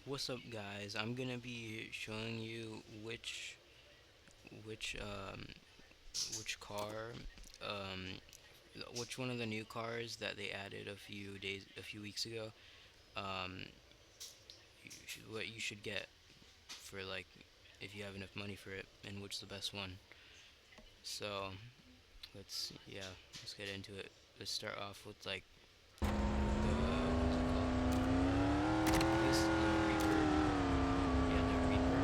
What's up, guys? I'm gonna be showing you which which car um which one of the new cars that they added a few weeks ago. Um, what you should get for like if you have enough money for it, and which is the best one. So let's get into it. Let's start off with like the what's it called? This the Reaper. Yeah, the Reaper.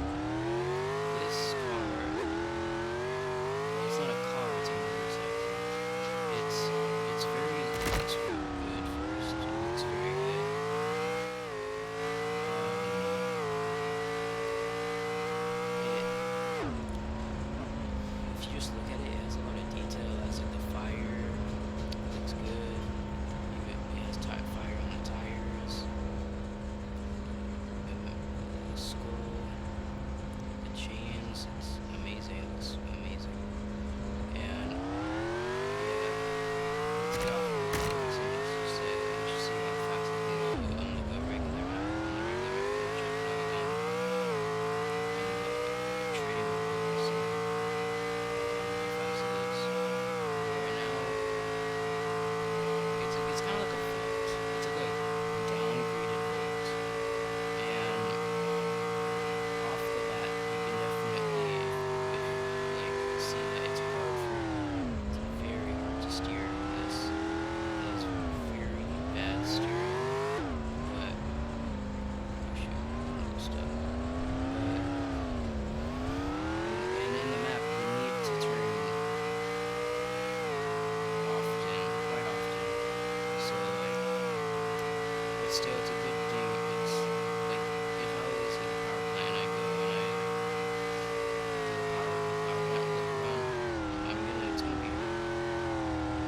This car. Well, it's not a car, it's a motorcycle. It looks good first. It looks very good. It If you just look at it, it has a lot of detail. It has like the fire. It looks good. It has fire on the tires. The skull, the chains. It's amazing. It looks amazing. And yeah, let's get off of it. Let's just see how fast I can go on like a regular map. On the regular map, we'll check it out on trading mode. We'll see how fast it is. Right now, it's kind of like a Volt. It's like a downgraded Volt, and off the bat, you can definitely like see that it's very hard to steer. This is very bad steering, but oh shoot, I'm stuck. And in the map, you need to turn quite often. So like, but still, it's a good thing. It's like if I was at the power plant, I go and I like do a power plant run. It's gonna be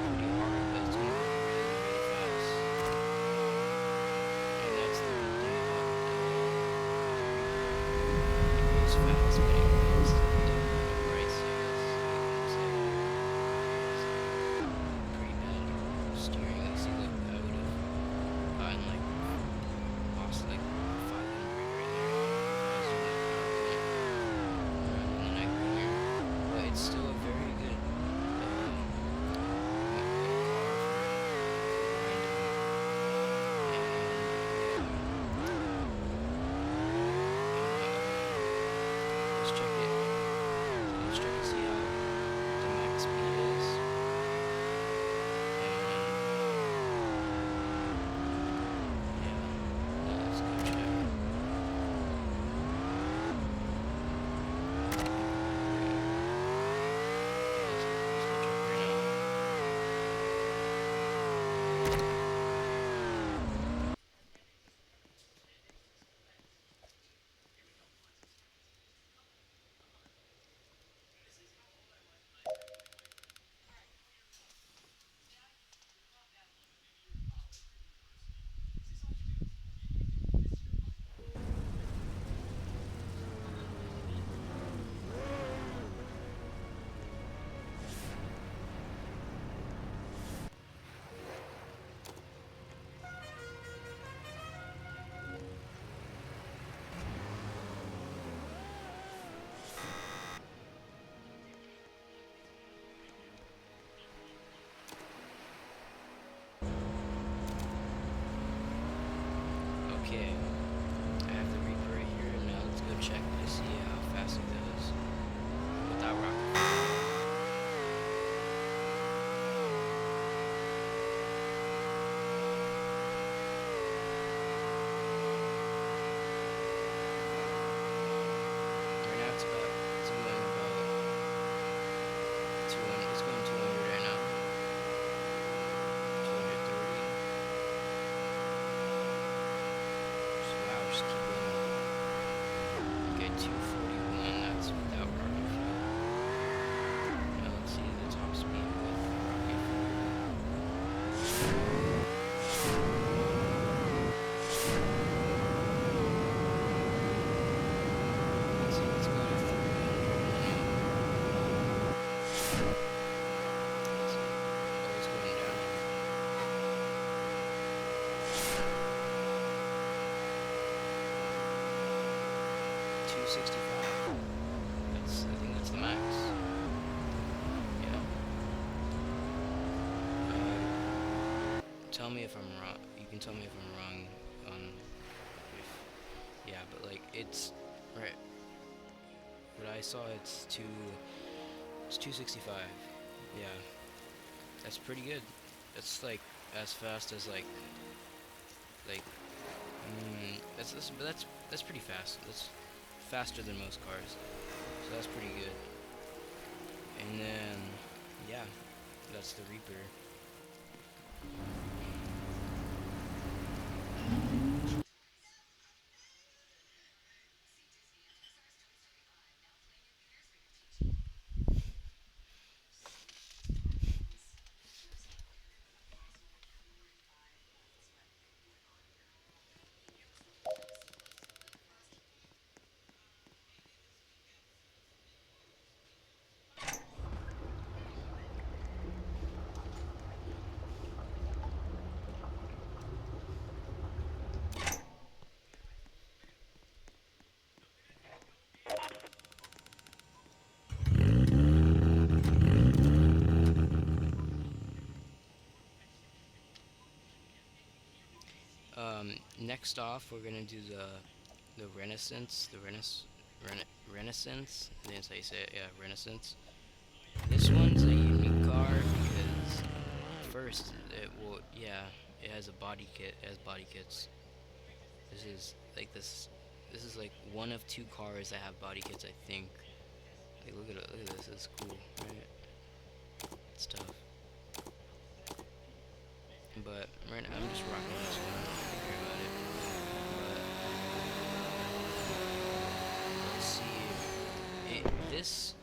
pretty hard, but it's gonna go really fast. And that's the good thing about the Reaper. It goes fast, but it goes race, I guess you can say. Pretty bad steering. You see, like I would have gotten like lost like 500 right there if I was doing that power plant run in the night earlier. But it's still a very good car for grinding. And let's check it. Let's check to see how the max speed is. And yeah, let's go check. Let's go check right now. Okay, I have the Reaper right here, and now let's go check to see how fast it goes without rocket. Right now it's going about 200. It's going 200 right now. 230. Wow, just keep going. Okay, 241. That's without rocket fuel. Now let's see the top speed with rocket fuel. Let's see, let's go to 300 now. Let's see. Oh, it's going down. 265. I think that's the max. Yeah. Tell me if I'm wrong. You can tell me if I'm wrong on if yeah, but like it's right. What I saw, it's 265. Yeah, that's pretty good. That's like as fast as like that's pretty fast. That's faster than most cars. So that's pretty good. And then yeah, that's the Reaper. Next off, we're gonna do the Renaissance, Renaissance. I think that's how you say it. Yeah, Renaissance. This one's a unique car because first yeah, it has a body kit. It has body kits. This is like this. This is like one of two cars that have body kits. I think. Like look at it. Look at this. It's cool, right? It's tough. But right now I'm just rocking this one. I'm not thinking about it. But let's see. This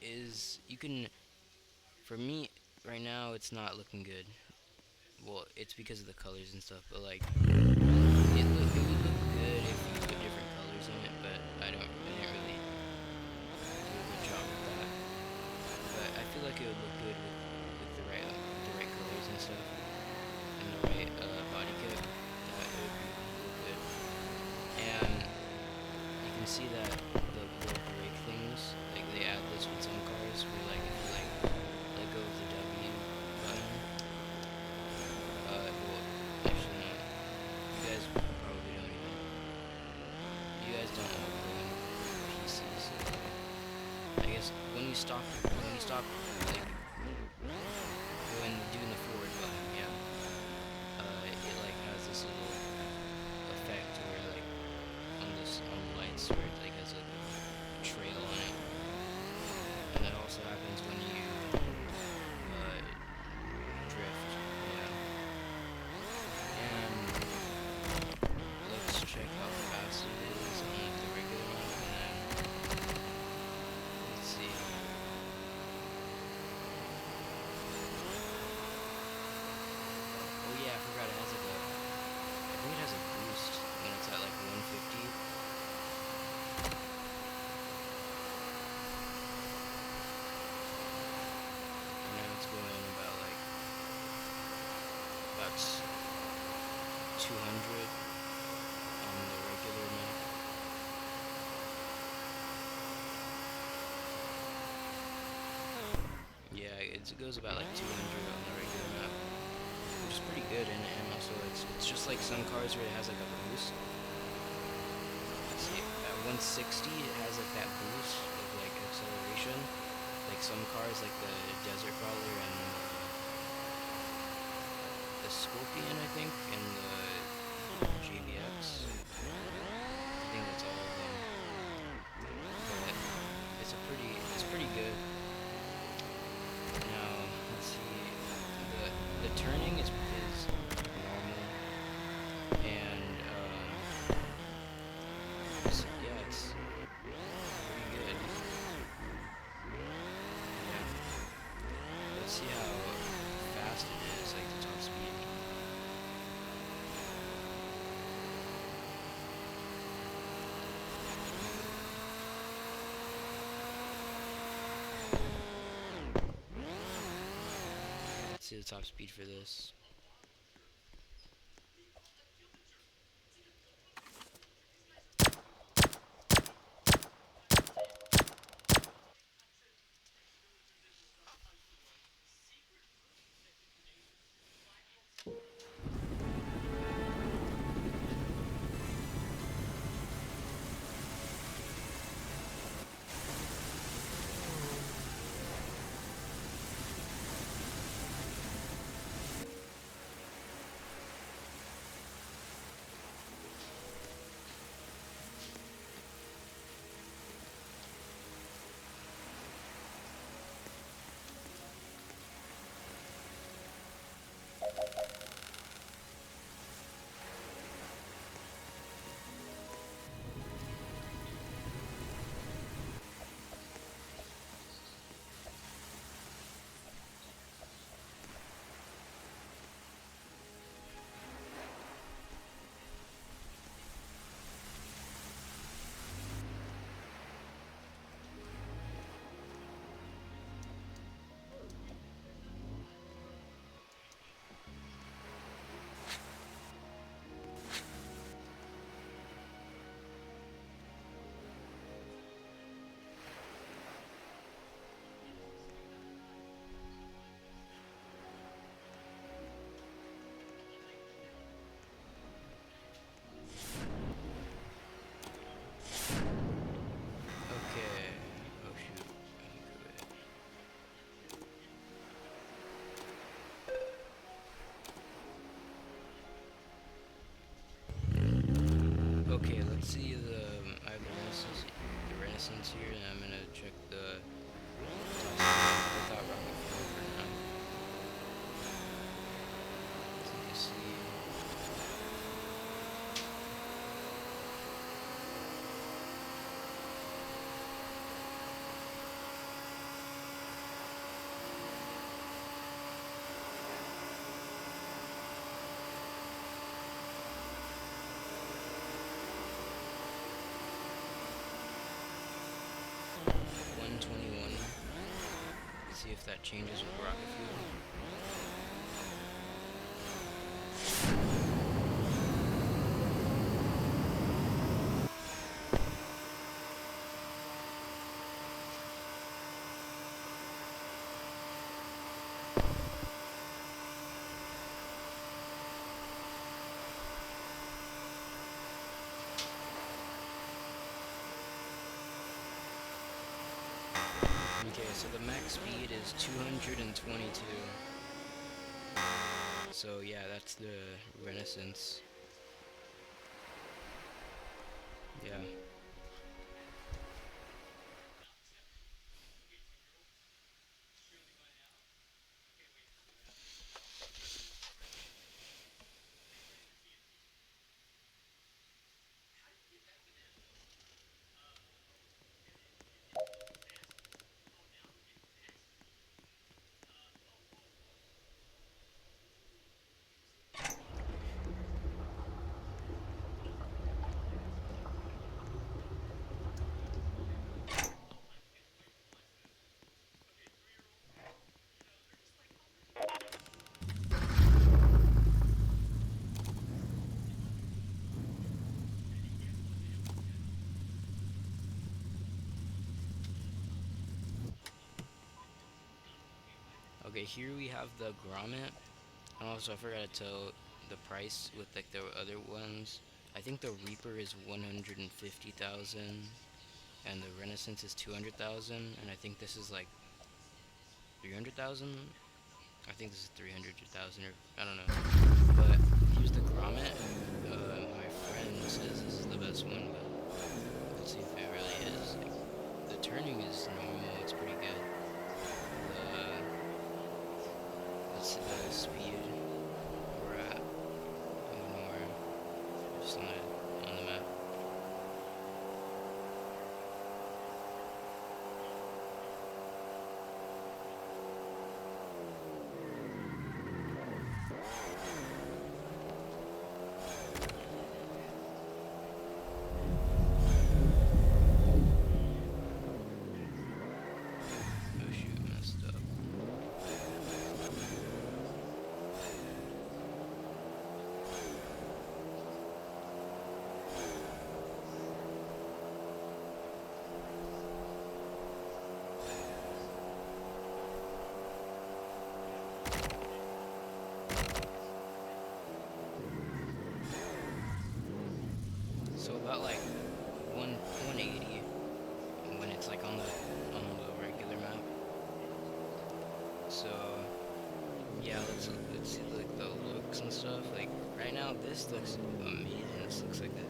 is you can. For me, right now it's not looking good. Well, it's because of the colors and stuff. But like, it would look good if you put different colors in it. But I didn't really do a good job with that. But I feel like it would look good with the right colors and stuff and the right body kit. It would look good. And you can see that the little brake things, like they add this with some cars, where like if you like let go of the W button, well, actually no, you guys probably don't even, you guys don't own PCs. So I guess when you stop, like when doing the forward button, yeah, it like has this little effect where like on the lights where it like has a trail on it, and that also happens when you drift. Yeah, and let's check how fast it is on like the regular one, and then let's see. Oh yeah, I forgot it has like I think it has a boost when it's at like 150. And now it's going about 200 on the regular map. Yeah, it goes about like 200 on the regular map, which is pretty good. And also it's just like some cars where it has like a boost. Let's see, at 160 it has like that boost of like acceleration. Like some cars, like the Desert Crawler and the Scorpion, I think, and the JBX. I think that's all of them. But it's pretty good. Now let's see. The turning is normal, and yeah, it's pretty good. Yeah. Let's see how fast it is, like the top speed. Let's see the top speed for this. Okay, let's see the. I have the Renaissance here, and I'm gonna check the top speed without rocket fuel for now. So you see. 121. See if that changes with rocket fuel. Okay, so the max speed is 222. So yeah, that's the Renaissance. Yeah. Okay, here we have the Grommet. And also, I forgot to tell the price with like the other ones. I think the Reaper is 150,000, and the Renaissance is 200,000, and I think this is like 300,000. I think this is 300,000, or I don't know. But here's the Grommet. My friend says this is the best one, but let's see if it really is. Like, the turning is normal. It's pretty good. The let's see the speed we're at. When we're just on the map. Oh shoot, messed up. So about like 180 when it's like on the regular map. So yeah, let's see like the looks and stuff. Like right now, this looks amazing. This looks like a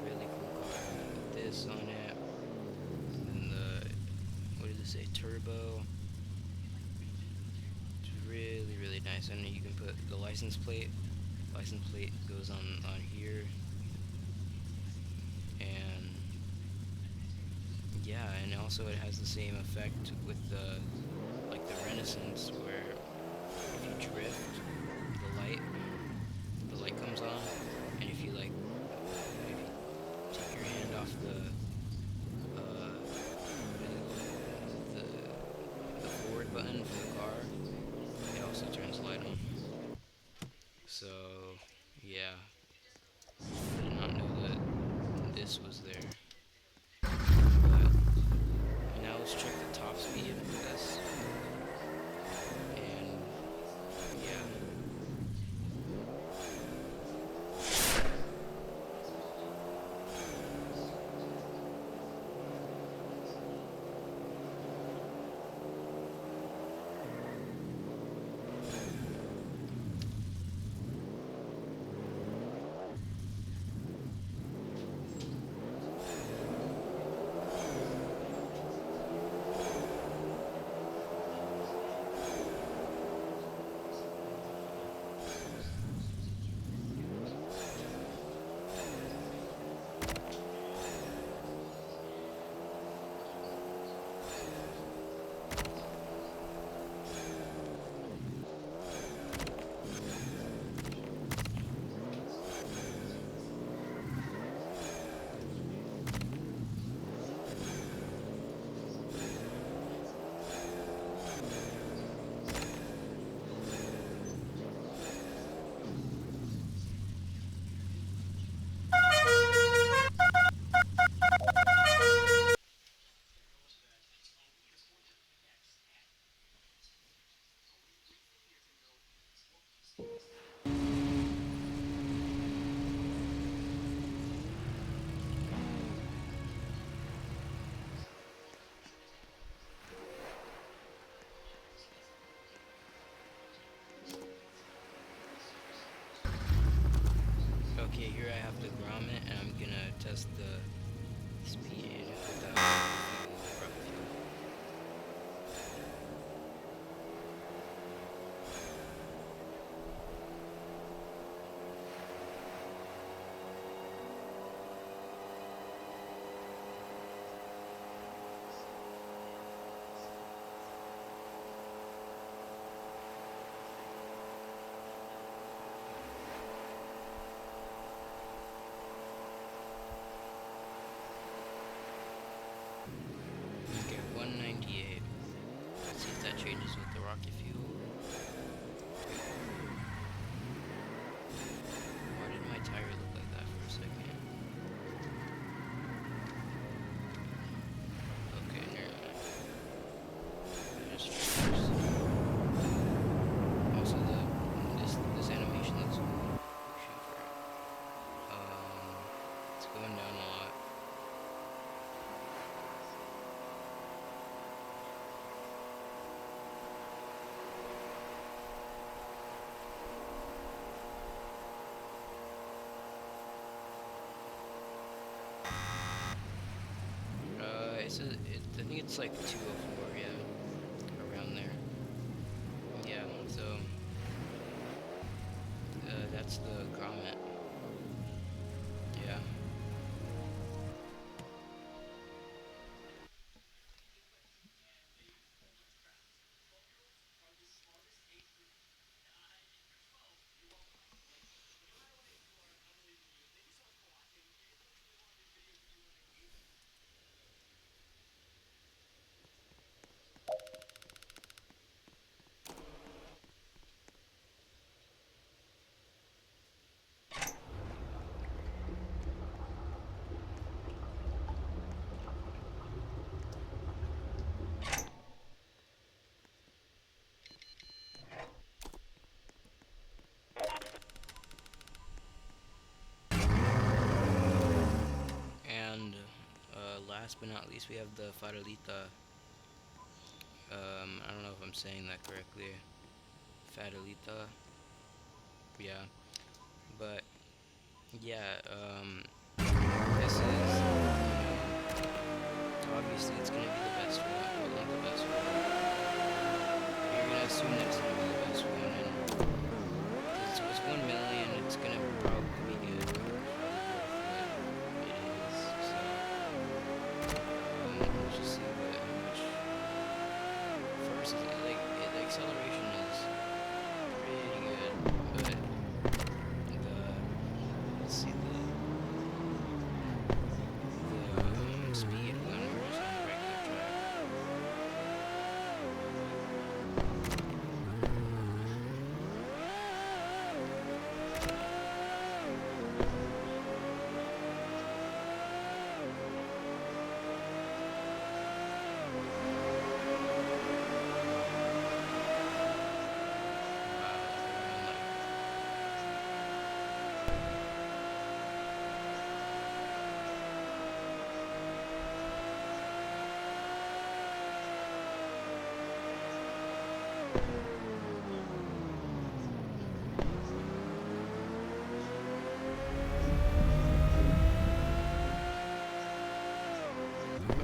really cool car with this on it. And the what does it say? Turbo. It's really nice. And you can put the license plate. License plate goes on here, and yeah, and also it has the same effect with the like the Renaissance, where if you drift, the light comes on, and if you like if you take your hand off the the forward button for the car, it also turns the light on. So yeah, I did not know that this was there. But now let's check the top speed of this, and yeah. changes with the rocket fuel. Why did my tire look like that for a second? Okay, never mind. I just changed. Also, this animation looks cool. Shoot for it. It's going down a lot. I think it's like 204, yeah, around there. Yeah, so that's the comment. Yeah. And last but not least, we have the Farolita. I don't know if I'm saying that correctly. Farolita. Yeah. But yeah, this is, obviously it's gonna be the best one. Well, not the best one. You're gonna assume that it's gonna be the best one, and it's 1 million. It's gonna probably be good. Probably worth what it is. So let's just see how much. First, the acceleration is pretty good, but let's see the speed when we're just on a regular track.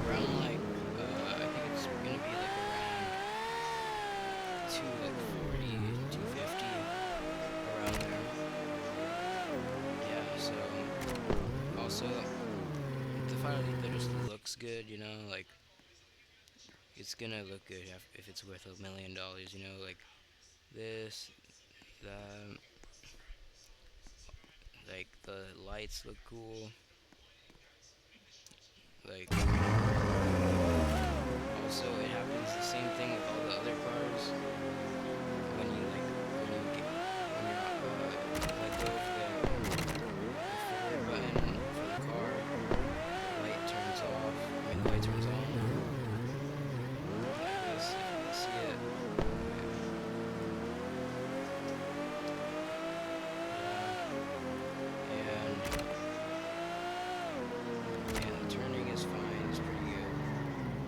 Around like I think it's gonna be like around 240, 250, around there. Yeah, so also the Farolita just looks good, like it's gonna look good if it's worth $1 million, like this, that, like the lights look cool, like also it happens the same thing with all the other cars when you like when you get when you're let go of the forward button for the car, the light turns off. I mean the light turns on. Like this, if you can see it. And the turning is fine, it's pretty good.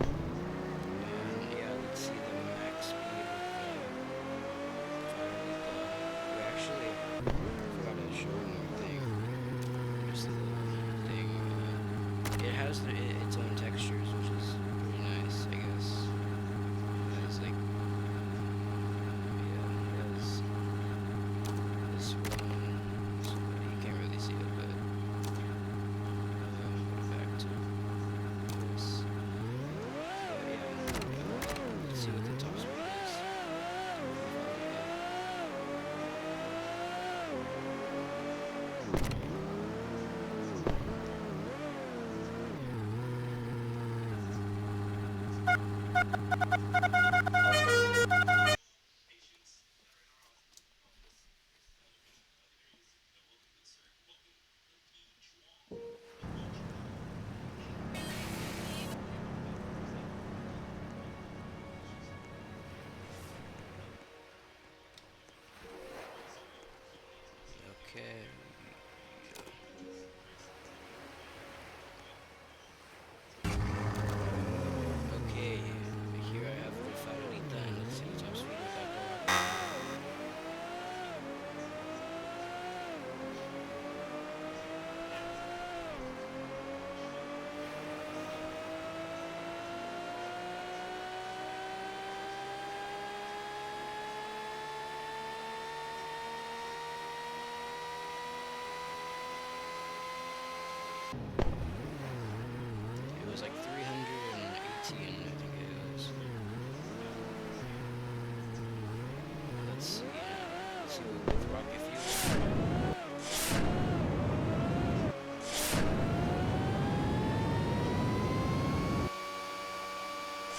And yeah, let's see the max speed with the we actually forgot to show one more thing. Just the thing. It has its own textures, which is pretty nice, I guess. It has like, yeah, it has this one. So you can't really see it, but put it back to this. But yeah, let's see what the top speed is. Okay. Okay. Here I have the Farolita and let's see the top speed without the rocket. It was like 318, I think it was. Let's see now. Let's see with rocket fuel.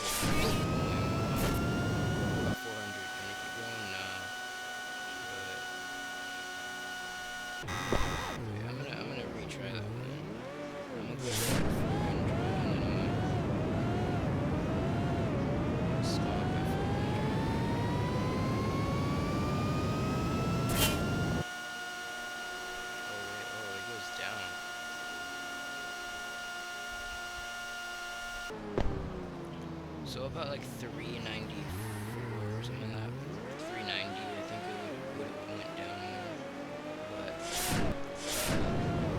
Oh, keep going. About 400. Can I keep going? No. Wait, I'm gonna retry that one. I'm gonna go to 400 and then I'm gonna stop at 400. Oh wait, oh it goes down. So about like 394 or something like that. 390, I think it went down more. But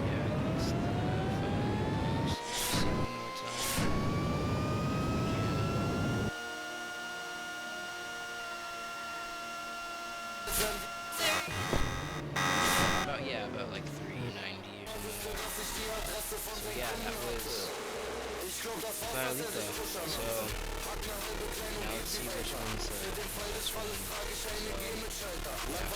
yeah, that's the final post. Let's see one more time if we can. About yeah, about like 390 or something like that. So yeah, that was Violeta. So now let's see which one's the best one. So yeah.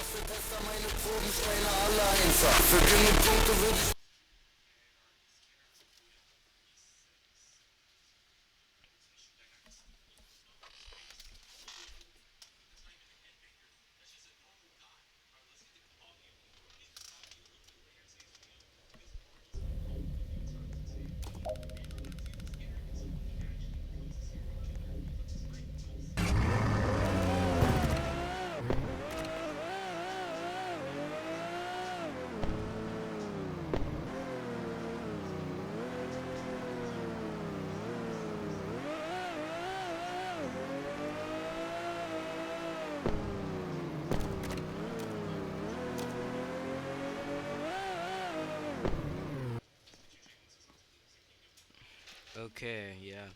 Okay, yeah.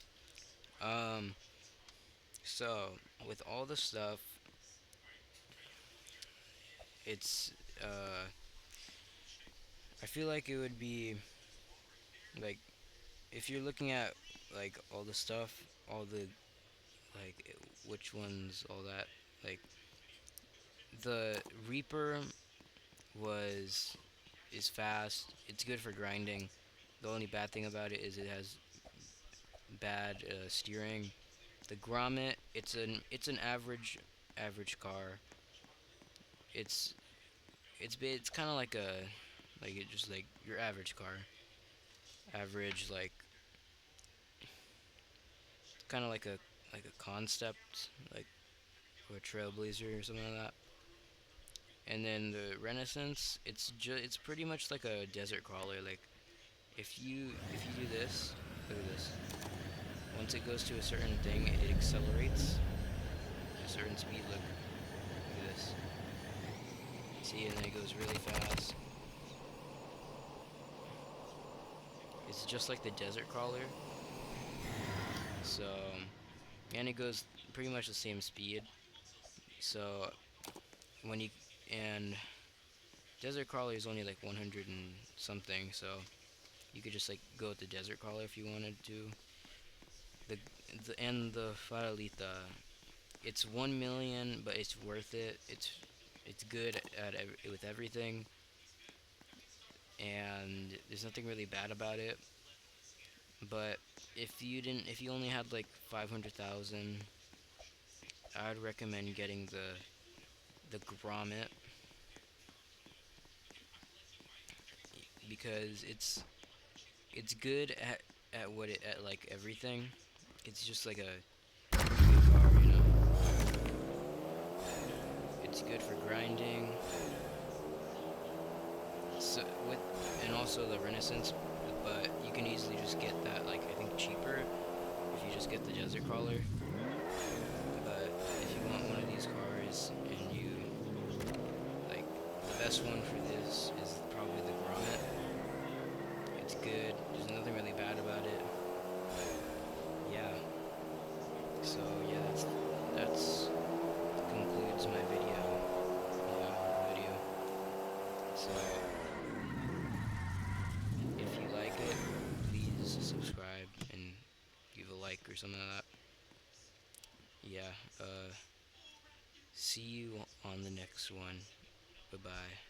Um, so with all the stuff, it's I feel like it would be like if you're looking at like all the stuff, all the like which ones, all that like the Reaper was is fast. It's good for grinding. The only bad thing about it is it has bad steering. The Grommet, it's an average car. It's it's kind of like a like it just like your average car. Average like kind of like a concept like or a Trailblazer or something like that. And then the Renaissance, it's pretty much like a desert crawler. Like if you do this, look at this. Once it goes to a certain thing, it accelerates at a certain speed. Look at this. See, and then it goes really fast. It's just like the desert crawler. So, and it goes pretty much the same speed. So when you and desert crawler is only like 100 and something. So you could just like go with the desert crawler if you wanted to. The the Faralita, it's 1 million, but it's worth it. It's good at with everything, and there's nothing really bad about it. But if you only had like 500,000, I'd recommend getting the Grommet because it's good at what it at like everything. It's just like a good car, you know. It's good for grinding. So with and also the Renaissance, but you can easily just get that like I think cheaper if you just get the Desert Crawler. But if you want one of these cars and you like the best one for this is probably the Grommet. It's good. There's nothing really bad about it. Yeah. So yeah, that's concludes my video. Yeah, video. So if you like it, please subscribe and give a like or something like that. Yeah. See you on the next one. Bye bye.